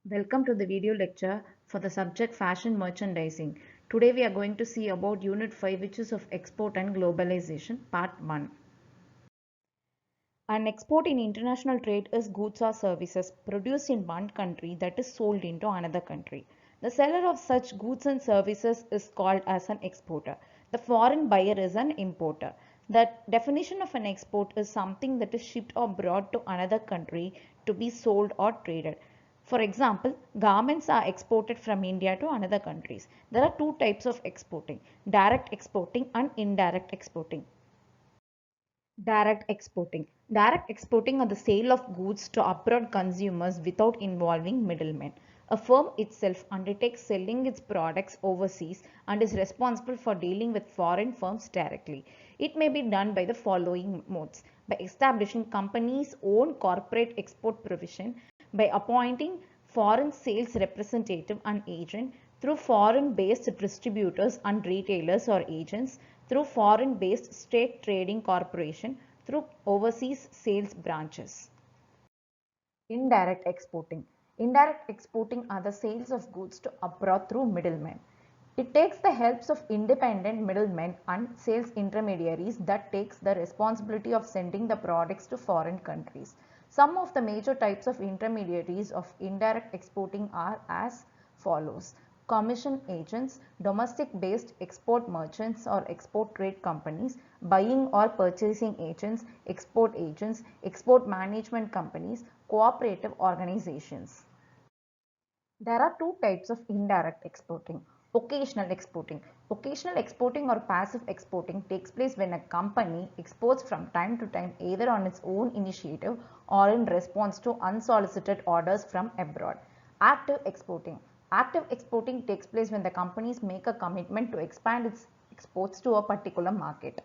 Welcome to the video lecture for the subject Fashion Merchandising. Today we are going to see about Unit 5, which is of Export and Globalization, Part 1. An export in international trade is goods or services produced in one country that is sold into another country. The seller of such goods and services is called as an exporter. The foreign buyer is an importer. The definition of an export is something that is shipped or brought to another country to be sold or traded. For example, garments are exported from India to another countries. There are two types of exporting: direct exporting and indirect exporting. Direct exporting. Direct exporting are the sale of goods to abroad consumers without involving middlemen. A firm itself undertakes selling its products overseas and is responsible for dealing with foreign firms directly. It may be done by the following modes: by establishing companies' own corporate export provision, by appointing foreign sales representative and agent, through foreign-based distributors and retailers or agents, through foreign-based state trading corporation, through overseas sales branches. Indirect exporting. Indirect exporting are the sales of goods to abroad through middlemen. It takes the helps of independent middlemen and sales intermediaries that takes the responsibility of sending the products to foreign countries. Some of the major types of intermediaries of indirect exporting are as follows: commission agents, domestic based export merchants or export trade companies, buying or purchasing agents, export management companies, cooperative organizations. There are two types of indirect exporting. Occasional exporting. Occasional exporting or passive exporting takes place when a company exports from time to time either on its own initiative or in response to unsolicited orders from abroad. Active exporting. Active exporting takes place when the companies make a commitment to expand its exports to a particular market.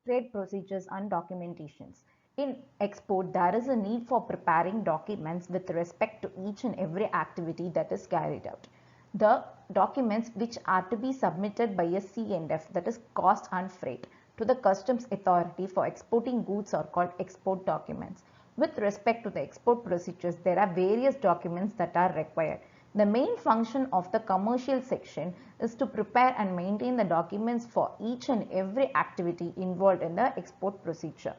Trade procedures and documentations. In export, there is a need for preparing documents with respect to each and every activity that is carried out. The documents which are to be submitted by a C&F, that is cost and freight, to the customs authority for exporting goods are called export documents. With respect to the export procedures, there are various documents that are required. The main function of the commercial section is to prepare and maintain the documents for each and every activity involved in the export procedure.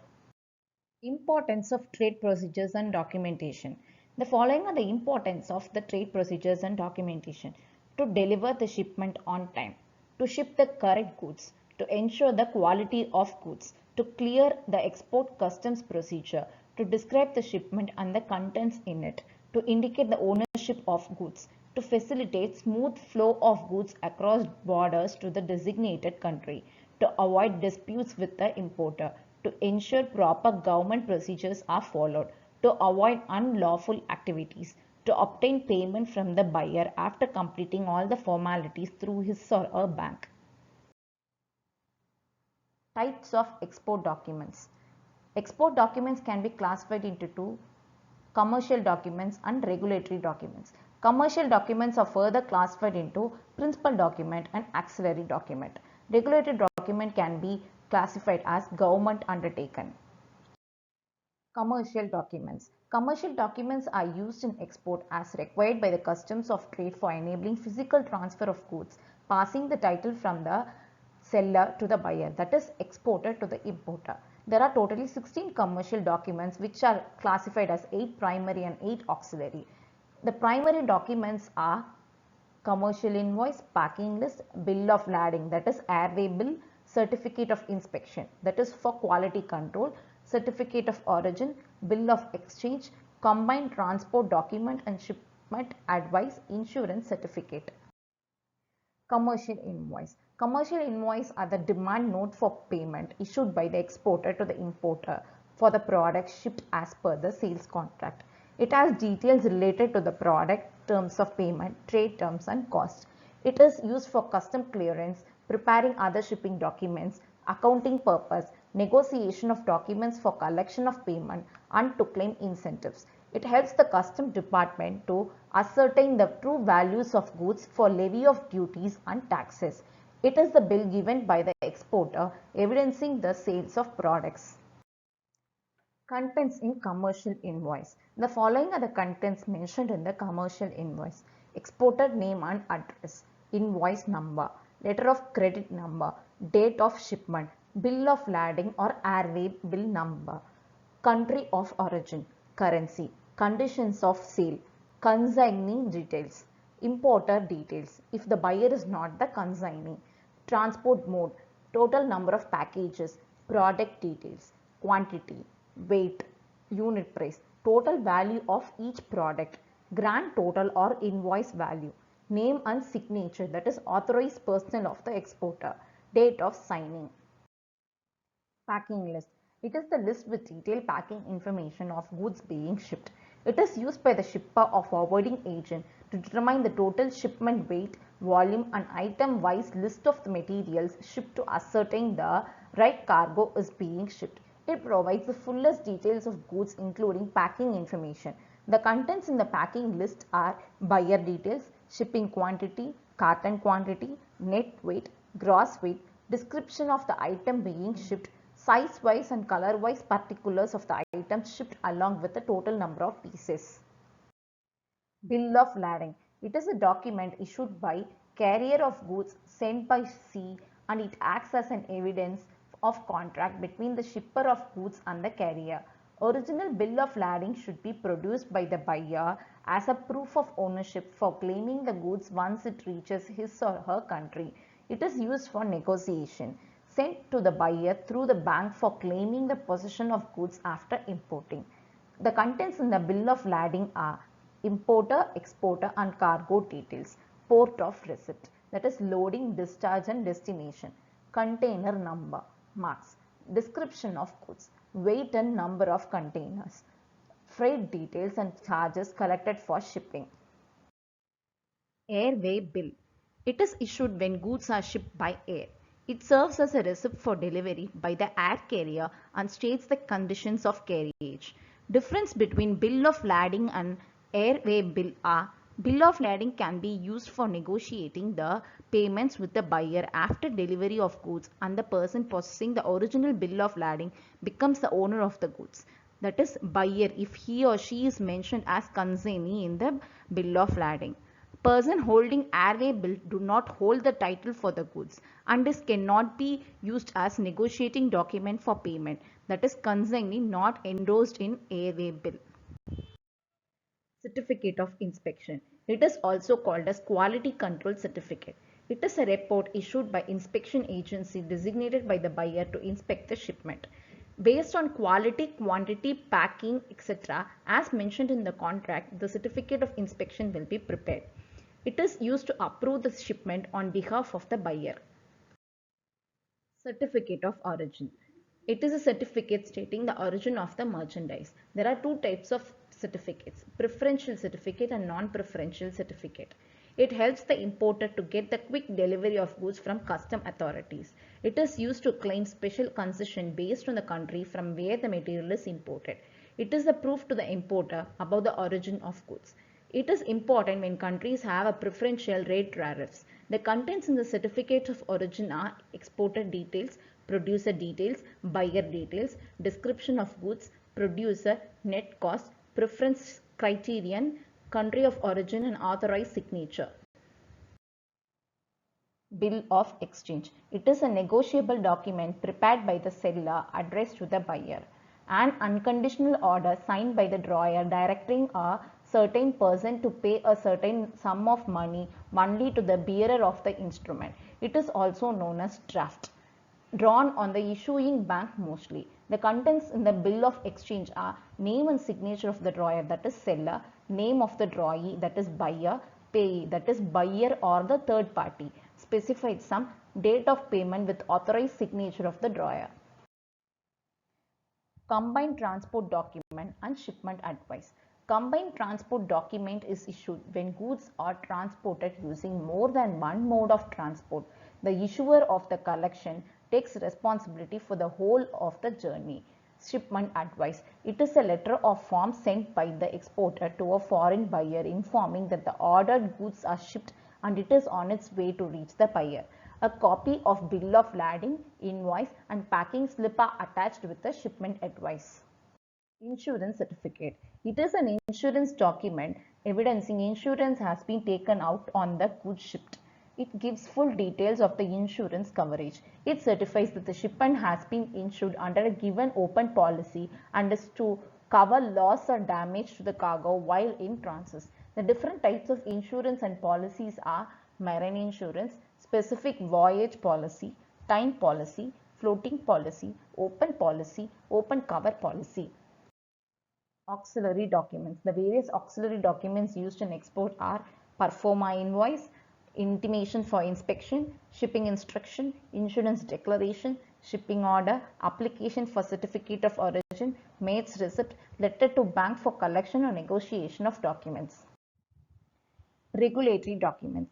Importance of trade procedures and documentation. The following are the importance of the trade procedures and documentation: to deliver the shipment on time, to ship the correct goods, to ensure the quality of goods, to clear the export customs procedure, to describe the shipment and the contents in it, to indicate the ownership of goods, to facilitate smooth flow of goods across borders to the designated country, to avoid disputes with the importer, to ensure proper government procedures are followed, to avoid unlawful activities, to obtain payment from the buyer after completing all the formalities through his or her bank. Types of export documents. Export documents can be classified into two: commercial documents and regulatory documents. Commercial documents are further classified into principal document and auxiliary document. Regulatory document can be classified as government undertaken. Commercial documents. Commercial documents are used in export as required by the customs of trade for enabling physical transfer of goods, passing the title from the seller to the buyer, that is exporter to the importer. There are totally 16 commercial documents which are classified as 8 primary and 8 auxiliary. The primary documents are commercial invoice, packing list, bill of lading, that is airway bill, certificate of inspection, that is for quality control, certificate of origin, bill of exchange, combined transport document and shipment advice, insurance certificate. Commercial invoice. Commercial invoice are the demand note for payment issued by the exporter to the importer for the product shipped as per the sales contract. It has details related to the product, terms of payment, trade terms and costs. It is used for custom clearance, preparing other shipping documents, accounting purpose, negotiation of documents for collection of payment and to claim incentives. It helps the custom department to ascertain the true values of goods for levy of duties and taxes. It is the bill given by the exporter evidencing the sales of products. Contents in commercial invoice. The following are the contents mentioned in the commercial invoice. Exporter name and address, invoice number, letter of credit number, date of shipment, bill of lading or airway bill number, country of origin, currency, conditions of sale, consignee details, importer details if the buyer is not the consignee, transport mode, total number of packages, product details, quantity, weight, unit price, total value of each product, grand total or invoice value, name and signature, that is authorized personnel of the exporter, date of signing. Packing list. It is the list with detailed packing information of goods being shipped. It is used by the shipper or forwarding agent to determine the total shipment weight, volume and item-wise list of the materials shipped to ascertain the right cargo is being shipped. It provides the fullest details of goods including packing information. The contents in the packing list are buyer details, shipping quantity, carton quantity, net weight, gross weight, description of the item being shipped, size-wise and color-wise particulars of the items shipped along with the total number of pieces. Bill of lading. It is a document issued by carrier of goods sent by sea and it acts as an evidence of contract between the shipper of goods and the carrier. Original bill of lading should be produced by the buyer as a proof of ownership for claiming the goods once it reaches his or her country. It is used for negotiation. Sent to the buyer through the bank for claiming the possession of goods after importing. The contents in the bill of lading are importer, exporter and cargo details, port of receipt, that is loading, discharge and destination, container number, marks, description of goods, weight and number of containers, freight details and charges collected for shipping. Airway bill. It is issued when goods are shipped by air. It serves as a receipt for delivery by the air carrier and states the conditions of carriage. Difference between bill of lading and airway bill are: bill of lading can be used for negotiating the payments with the buyer after delivery of goods and the person possessing the original bill of lading becomes the owner of the goods. That is buyer if he or she is mentioned as consignee in the bill of lading. Person holding airway bill do not hold the title for the goods and this cannot be used as negotiating document for payment. That is consignee not endorsed in airway bill. Certificate of inspection. It is also called as quality control certificate. It is a report issued by inspection agency designated by the buyer to inspect the shipment. Based on quality, quantity, packing, etc. as mentioned in the contract, the certificate of inspection will be prepared. It is used to approve the shipment on behalf of the buyer. Certificate of origin. It is a certificate stating the origin of the merchandise. There are two types of certificates, preferential certificate and non-preferential certificate. It helps the importer to get the quick delivery of goods from custom authorities. It is used to claim special concession based on the country from where the material is imported. It is a proof to the importer about the origin of goods. It is important when countries have a preferential rate tariffs. The contents in the certificate of origin are exporter details, producer details, buyer details, description of goods, producer, net cost, preference criterion, country of origin and authorized signature. Bill of exchange. It is a negotiable document prepared by the seller addressed to the buyer. An unconditional order signed by the drawer directing a certain person to pay a certain sum of money only to the bearer of the instrument. It is also known as draft. Drawn on the issuing bank mostly. The contents in the bill of exchange are name and signature of the drawer, that is seller, name of the drawee, that is buyer, payee, that is buyer or the third party, specified sum, date of payment with authorized signature of the drawer. Combined transport document and shipment advice. Combined transport document is issued when goods are transported using more than one mode of transport. The issuer of the collection takes responsibility for the whole of the journey. Shipment advice. It is a letter or form sent by the exporter to a foreign buyer informing that the ordered goods are shipped and it is on its way to reach the buyer. A copy of bill of lading, invoice and packing slip are attached with the shipment advice. Insurance certificate. It is an insurance document evidencing insurance has been taken out on the goods shipped. It gives full details of the insurance coverage. It certifies that the shipment has been insured under a given open policy and is to cover loss or damage to the cargo while in transit. The different types of insurance and policies are marine insurance, specific voyage policy, time policy, floating policy, open cover policy. Auxiliary documents. The various auxiliary documents used in export are performa invoice, intimation for inspection, shipping instruction, insurance declaration, shipping order, application for certificate of origin, mate's receipt, letter to bank for collection or negotiation of documents. Regulatory documents.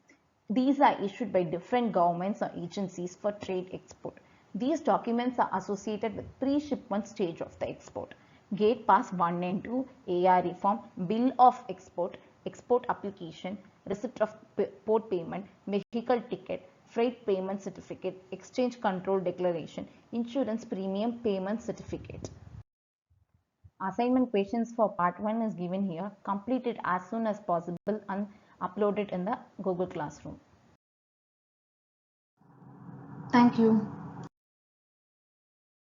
These are issued by different governments or agencies for trade export. These documents are associated with pre-shipment stage of the export. Gate Pass 1 and 2, ARE form, Bill of Export, Export Application, Receipt of Port Payment, Vehicle Ticket, Freight Payment Certificate, Exchange Control Declaration, Insurance Premium Payment Certificate. Assignment questions for part 1 is given here. Complete it as soon as possible and upload it in the Google Classroom. Thank you.